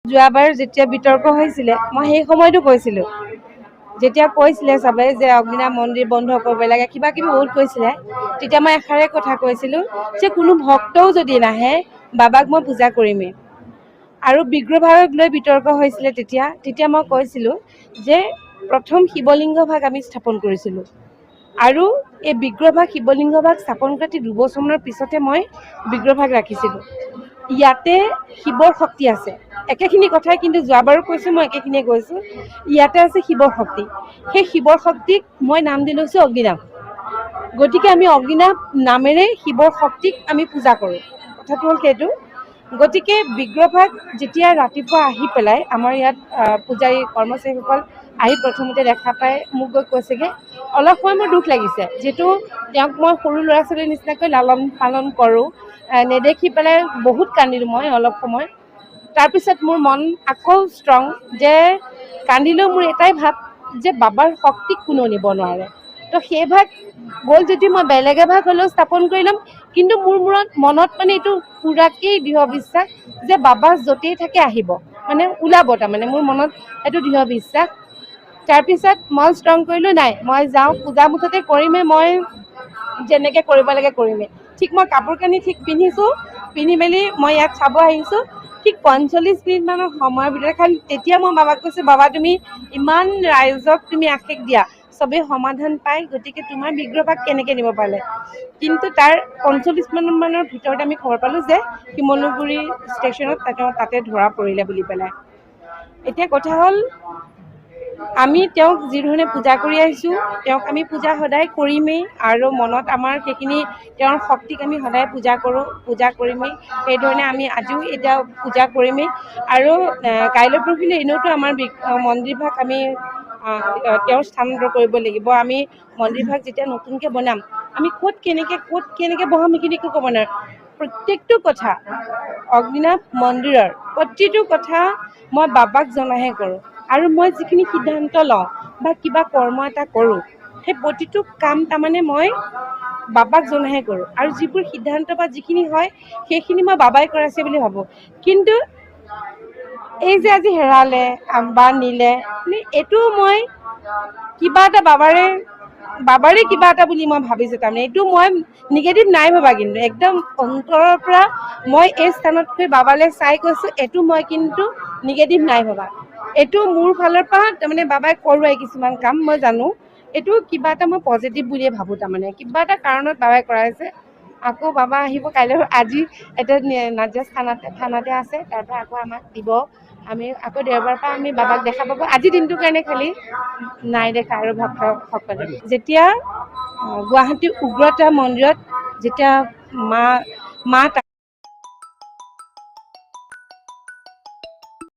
যোৱাবাৰ যেতিয়া বিতৰ্ক হৈছিলে মই সেই সময়তো কৈছিলোঁ, যেতিয়া কৈছিলে সবে যে অগ্নিনাভ মন্দিৰ বন্ধ কৰিব লাগে কিবা কিবি বহুত কৈছিলে, তেতিয়া মই এষাৰে কথা কৈছিলোঁ যে কোনো ভক্তও যদি নাহে বাবাক মই পূজা কৰিমেই। আৰু বিগ্ৰহভাগক লৈ বিতৰ্ক হৈছিলে তেতিয়া মই কৈছিলোঁ যে প্ৰথম শিৱলিংগ ভাগ আমি স্থাপন কৰিছিলোঁ আৰু এই বিগ্ৰহভাগ শিৱলিংগভাগ স্থাপন কৰি 2 বছৰৰ পিছতে মই বিগ্ৰহভাগ ৰাখিছিলোঁ। ইয়াতে শিৱৰ শক্তি আছে, একেখিনি কথাই কিন্তু যোৱাবাৰো কৈছোঁ, মই একেখিনিয়ে কৈছোঁ। ইয়াতে আছে শিৱৰ শক্তি, সেই শিৱৰ শক্তিক মই নাম দি লৈছোঁ অগ্নিনাভ। গতিকে আমি অগ্নিনাভ নামেৰে শিৱৰ শক্তিক আমি পূজা কৰোঁ, কথাটো হ'ল সেইটো। গতিকে বিগ্ৰহভাগ যেতিয়া ৰাতিপুৱা আহি পেলাই আমাৰ ইয়াত পূজাৰী কৰ্মচাৰীসকল আহি প্ৰথমতে দেখা পাই মোক গৈ কৈছেগৈ, অলপ সময় মোৰ দুখ লাগিছে, যিহেতু তেওঁক মই সৰু ল'ৰা ছোৱালীৰ নিচিনাকৈ লালন পালন কৰোঁ। নেদেখি পেলাই বহুত কান্দিলোঁ মই অলপ সময়। তাৰপিছত মোৰ মন আকৌ ষ্ট্ৰং, যে কান্দিলেও মোৰ এটাই ভাৱ যে বাবাৰ শক্তিক কোনো নিব নোৱাৰে। তো সেই ভাগ গ'ল যদি মই বেলেগ এভাগ হ'লেও স্থাপন কৰি ল'ম, কিন্তু মোৰ মনত মানে এইটো পুৰাকেই দৃঢ় বিশ্বাস যে বাবা য'তেই থাকে আহিব, মানে ওলাব, তাৰমানে মোৰ মনত এইটো দৃঢ় বিশ্বাস। তাৰপিছত মই ষ্ট্ৰং কৰিলোঁ, নাই মই যাওঁ, পূজা মুঠতে কৰিমেই, মই যেনেকৈ কৰিব লাগে কৰিমেই। ঠিক মই কাপোৰ কানি ঠিক পিন্ধিছোঁ, পিন্ধি মেলি মই ইয়াত চাব আহিছোঁ। ঠিক 45 মিনিটমানৰ সময়ৰ ভিতৰত, কাৰণ তেতিয়া মই বাবাক কৈছোঁ, বাবা তুমি ইমান ৰাইজক তুমি আশীষ দিয়া, চবেই সমাধান পায়, গতিকে তোমাৰ বিগ্ৰহভাগ কেনেকৈ নিব পাৰিলে। কিন্তু তাৰ 45 মিনিটমানৰ ভিতৰত আমি খবৰ পালোঁ যে শিমলুগুৰি ষ্টেচনত তাতে ধৰা পৰিলে বুলি পেলাই। এতিয়া কথা হ'ল, আমি তেওঁক যিধৰণে পূজা কৰি আহিছোঁ, তেওঁক আমি পূজা সদায় কৰিমেই, আৰু মনত আমাৰ সেইখিনি তেওঁৰ শক্তিক আমি সদায় পূজা কৰোঁ, পূজা কৰিমেই। সেইধৰণে আমি আজিও এতিয়া পূজা কৰিমেই। আৰু কাইলৈ পৰহিলৈ এনেওতো আমাৰ মন্দিৰভাগ আমি তেওঁৰ স্থানান্তৰ কৰিব লাগিব। আমি মন্দিৰভাগ যেতিয়া নতুনকৈ বনাম, আমি ক'ত কেনেকৈ বহাম সেইখিনি একো ক'ব নোৱাৰোঁ। প্ৰত্যেকটো কথা অগ্নিনাভ মন্দিৰৰ প্ৰতিটো কথা মই বাবাক জনাহে কৰোঁ। আৰু মই যিখিনি সিদ্ধান্ত লওঁ বা কিবা কৰ্ম এটা কৰোঁ, সেই প্ৰতিটো কাম তাৰমানে মই বাবাক জনাহে কৰোঁ। আৰু যিবোৰ সিদ্ধান্ত বা যিখিনি হয় সেইখিনি মই বাবাই কৰাইছে বুলি ভাবোঁ। কিন্তু এই যে আজি হেৰালে বা নিলে, এইটো মই কিবা এটা বাবাৰে কিবা এটা বুলি মই ভাবিছোঁ। তাৰমানে এইটো মই নিগেটিভ নাই ভবা, কিন্তু একদম অন্তৰৰ পৰা মই এই স্থানতকৈ বাবালৈ চাই কৈছোঁ, এইটো মই কিন্তু নিগেটিভ নাই ভবা। এইটো মোৰ ফালৰ পৰা তাৰমানে বাবাই কৰোৱাই কিছুমান কাম মই জানো, এইটো কিবা এটা মই পজিটিভ বুলিয়ে ভাবোঁ। তাৰমানে কিবা এটা কাৰণত বাবাই কৰাইছে। আকৌ বাবা আহিব কাইলৈ, আজি এতিয়া নাজিৰা থানাতে আছে, তাৰপৰা আকৌ আমাক দিব। আমি আকৌ দেওবাৰৰ পৰা আমি বাবাক দেখা পাব। আজি দিনটোৰ কাৰণে খালি নাই দেখা আৰু ভক্তসকলে। যেতিয়া গুৱাহাটীৰ উগ্ৰতাৰা মন্দিৰত যেতিয়া মা